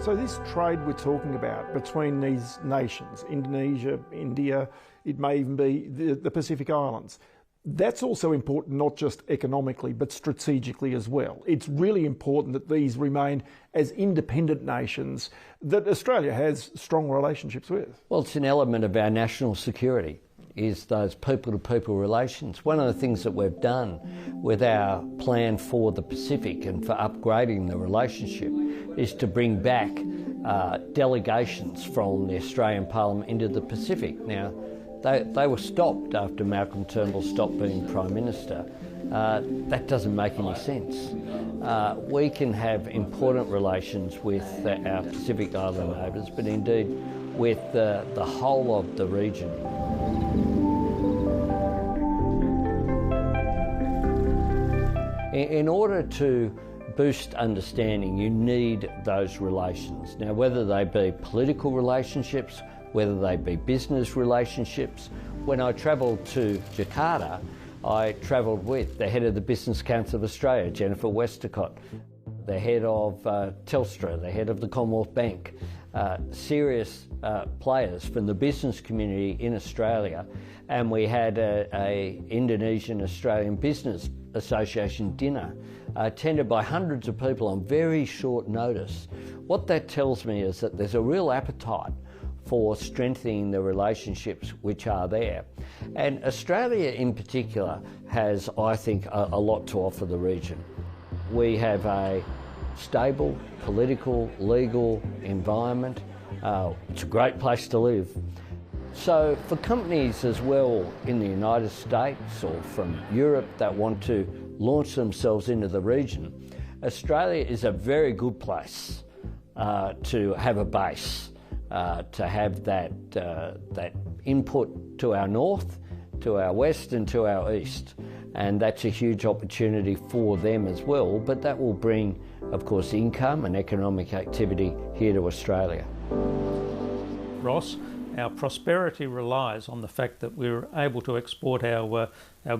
So this trade we're talking about between these nations, Indonesia, India, it may even be the Pacific Islands, that's also important not just economically but strategically as well. It's really important that these remain as independent nations that Australia has strong relationships with. Well, it's an element of our national security, is those people-to-people relations. One of the things that we've done with our plan for the Pacific and for upgrading the relationship is to bring back delegations from the Australian Parliament into the Pacific. Now, they were stopped after Malcolm Turnbull stopped being Prime Minister. That doesn't make any sense. We can have important relations with our Pacific Island neighbours, but indeed with the whole of the region. In order to boost understanding, you need those relations. Now, whether they be political relationships, whether they be business relationships. When I travelled to Jakarta, I travelled with the head of the Business Council of Australia, Jennifer Westacott, the head of Telstra, the head of the Commonwealth Bank, serious players from the business community in Australia, and we had a Indonesian-Australian Business Association dinner attended by hundreds of people on very short notice. What that tells me is that there's a real appetite for strengthening the relationships which are there. And Australia in particular has, I think, a lot to offer the region. We have a stable political, legal environment. It's a great place to live. So for companies as well in the United States or from Europe that want to launch themselves into the region, Australia is a very good place to have a base, to have that input to our north, to our west and to our east. And that's a huge opportunity for them as well, but that will bring, of course, income and economic activity here to Australia. Ross, our prosperity relies on the fact that we're able to export our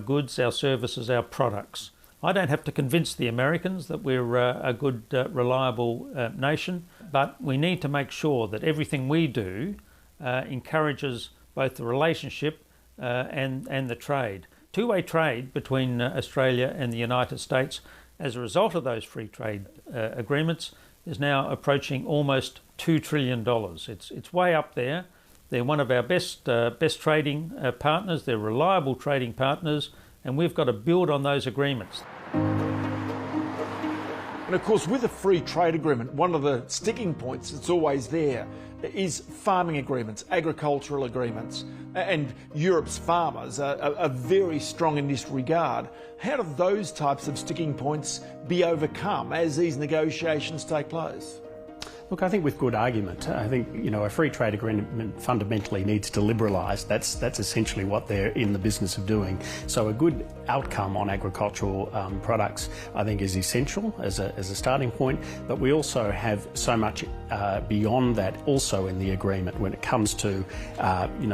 goods, our services, our products. I don't have to convince the Americans that we're a good, reliable nation, but we need to make sure that everything we do encourages both the relationship and the trade. Two-way trade between Australia and the United States as a result of those free trade agreements is now approaching almost $2 trillion. It's way up there. They're one of our best trading partners. They're reliable trading partners, and we've got to build on those agreements. And of course, with a free trade agreement, one of the sticking points that's always there is farming agreements, agricultural agreements, and Europe's farmers are very strong in this regard. How do those types of sticking points be overcome as these negotiations take place? Look, I think with good argument. I think, a free trade agreement fundamentally needs to liberalise. That's essentially what they're in the business of doing. So a good outcome on agricultural products, I think, is essential as a starting point. But we also have so much beyond that also in the agreement when it comes to,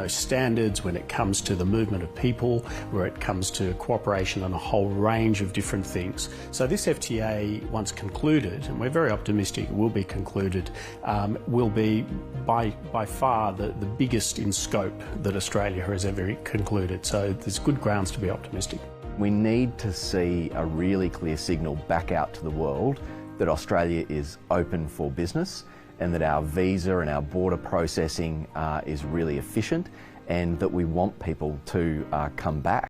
standards, when it comes to the movement of people, where it comes to cooperation on a whole range of different things. So this FTA, once concluded, and we're very optimistic it will be concluded, will be by far the biggest in scope that Australia has ever concluded. So there's good grounds to be optimistic. We need to see a really clear signal back out to the world that Australia is open for business and that our visa and our border processing is really efficient and that we want people to come back.